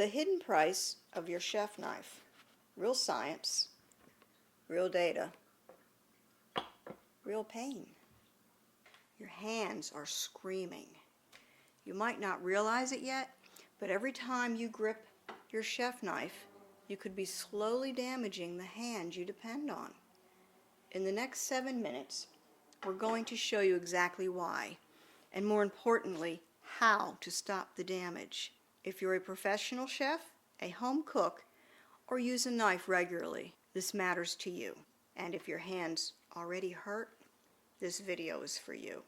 The hidden price of your chef knife. Real science, real data, real pain. Your hands are screaming. You might not realize it yet, but every time you grip your chef knife, you could be slowly damaging the hand you depend on. In the next 7 minutes, we're going to show you exactly why, and more importantly, how to stop the damage. If you're a professional chef, a home cook, or use a knife regularly, this matters to you. And if your hands already hurt, this video is for you.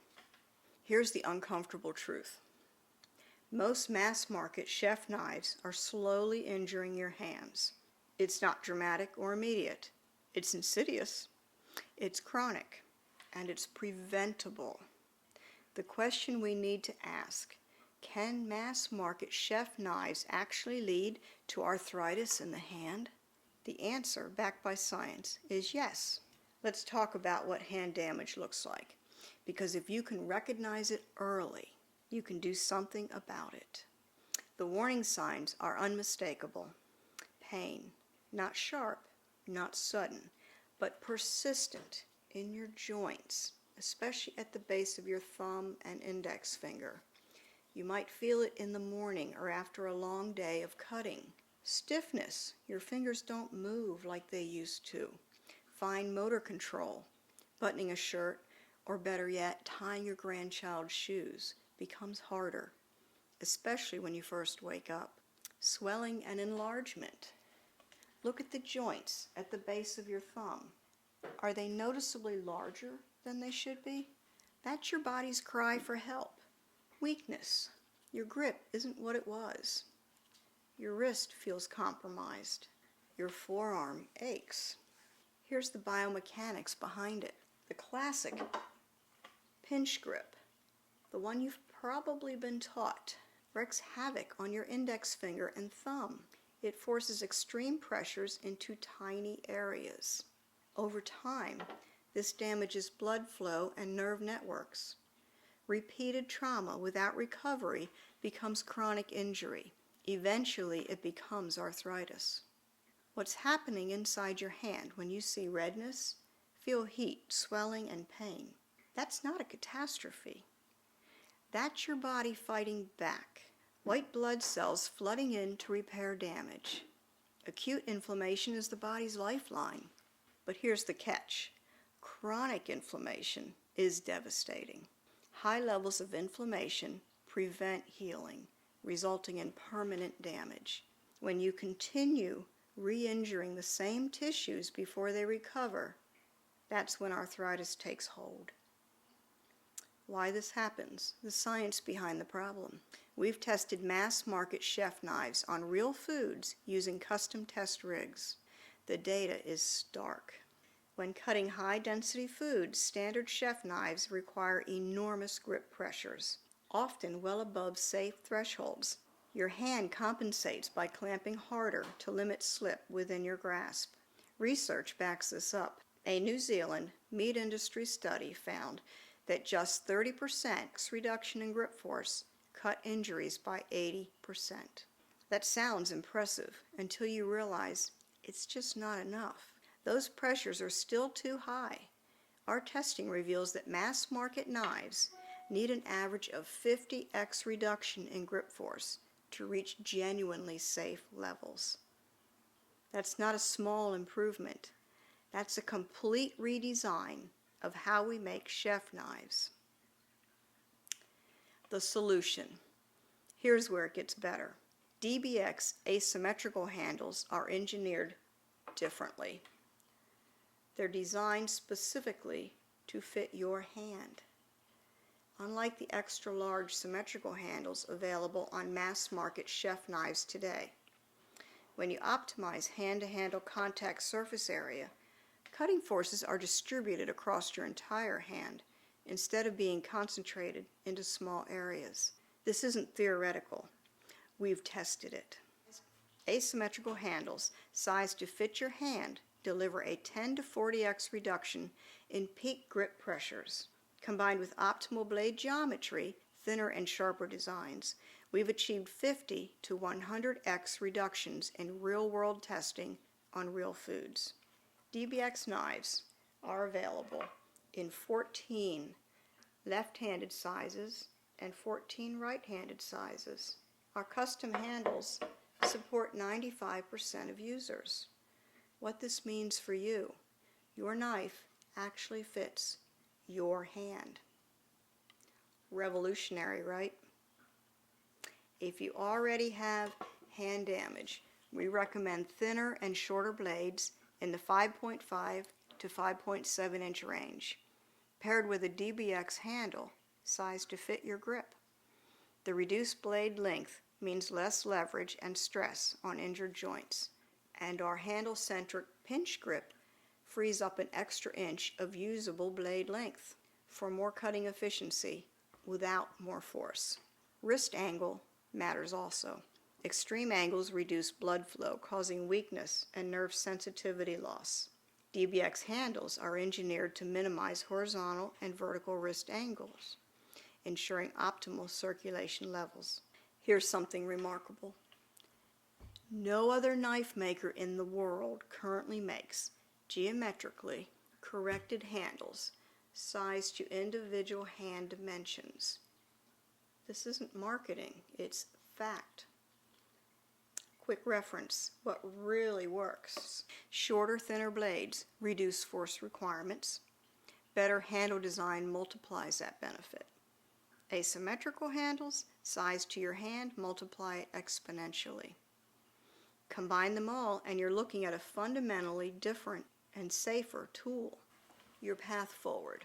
Here's the uncomfortable truth. Most mass-market chef knives are slowly injuring your hands. It's not dramatic or immediate. It's insidious. It's chronic. And it's preventable. The question we need to ask: can mass-market chef knives actually lead to arthritis in the hand? The answer, backed by science, is yes. Let's talk about what hand damage looks like, because if you can recognize it early, you can do something about it. The warning signs are unmistakable. Pain, not sharp, not sudden, but persistent in your joints, especially at the base of your thumb and index finger. You might feel it in the morning or after a long day of cutting. Stiffness, your fingers don't move like they used to. Fine motor control, buttoning a shirt, or better yet, tying your grandchild's shoes becomes harder, especially when you first wake up. Swelling and enlargement. Look at the joints at the base of your thumb. Are they noticeably larger than they should be? That's your body's cry for help. Weakness. Your grip isn't what it was. Your wrist feels compromised. Your forearm aches. Here's the biomechanics behind it. The classic pinch grip, the one you've probably been taught, wreaks havoc on your index finger and thumb. It forces extreme pressures into tiny areas. Over time, this damages blood flow and nerve networks. Repeated trauma without recovery becomes chronic injury. Eventually, it becomes arthritis. What's happening inside your hand when you see redness, feel heat, swelling, and pain? That's not a catastrophe. That's your body fighting back. White blood cells flooding in to repair damage. Acute inflammation is the body's lifeline. But here's the catch. Chronic inflammation is devastating. High levels of inflammation prevent healing, resulting in permanent damage. When you continue re-injuring the same tissues before they recover, that's when arthritis takes hold. Why this happens, the science behind the problem. We've tested mass-market chef knives on real foods using custom test rigs. The data is stark. When cutting high-density foods, standard chef knives require enormous grip pressures, often well above safe thresholds. Your hand compensates by clamping harder to limit slip within your grasp. Research backs this up. A New Zealand meat industry study found that just 30% reduction in grip force cut injuries by 80%. That sounds impressive until you realize it's just not enough. Those pressures are still too high. Our testing reveals that mass-market knives need an average of 50x reduction in grip force to reach genuinely safe levels. That's not a small improvement. That's a complete redesign of how we make chef knives. The solution. Here's where it gets better. DBx asymmetrical handles are engineered differently. They're designed specifically to fit your hand. Unlike the extra-large symmetrical handles available on mass-market chef knives today. When you optimize hand-to-handle contact surface area, cutting forces are distributed across your entire hand instead of being concentrated into small areas. This isn't theoretical. We've tested it. Asymmetrical handles sized to fit your hand deliver a 10 to 40x reduction in peak grip pressures. Combined with optimal blade geometry, thinner and sharper designs, We've achieved 50 to 100x reductions in real-world testing on real foods. DBx knives are available in 14 left-handed sizes and 14 right-handed sizes. Our custom handles support 95% of users. What this means for you, your knife actually fits your hand. Revolutionary, right? If you already have hand damage, we recommend thinner and shorter blades in the 5.5 to 5.7 inch range, paired with a DBx handle sized to fit your grip. The reduced blade length means less leverage and stress on injured joints, and our handle-centric pinch grip frees up an extra inch of usable blade length for more cutting efficiency without more force. Wrist angle matters also. Extreme angles reduce blood flow, causing weakness and nerve sensitivity loss. DBx handles are engineered to minimize horizontal and vertical wrist angles, ensuring optimal circulation levels. Here's something remarkable. No other knife maker in the world currently makes geometrically corrected handles sized to individual hand dimensions. This isn't marketing, it's fact. Quick reference, what really works. Shorter, thinner blades reduce force requirements. Better handle design multiplies that benefit. Asymmetrical handles, sized to your hand, multiply it exponentially. Combine them all and you're looking at a fundamentally different and safer tool. Your path forward.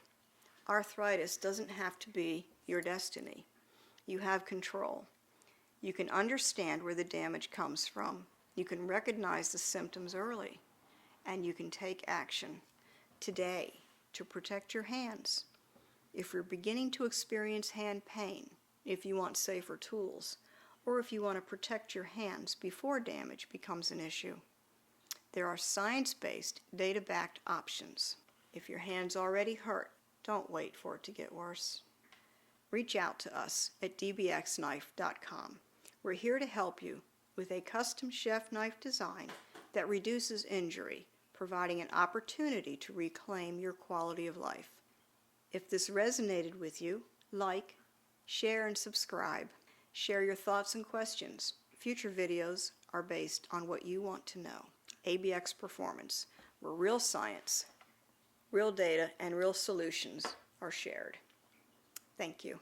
Arthritis doesn't have to be your destiny. You have control. You can understand where the damage comes from. You can recognize the symptoms early. And you can take action today to protect your hands. If you're beginning to experience hand pain, if you want safer tools, or if you want to protect your hands before damage becomes an issue, there are science-based, data-backed options. If your hand's already hurt, don't wait for it to get worse. Reach out to us at dbxknife.com. We're here to help you with a custom chef knife design that reduces injury, providing an opportunity to reclaim your quality of life. If this resonated with you, like, share, and subscribe. Share your thoughts and questions. Future videos are based on what you want to know. ABX Performance, where real science, real data, and real solutions are shared. Thank you.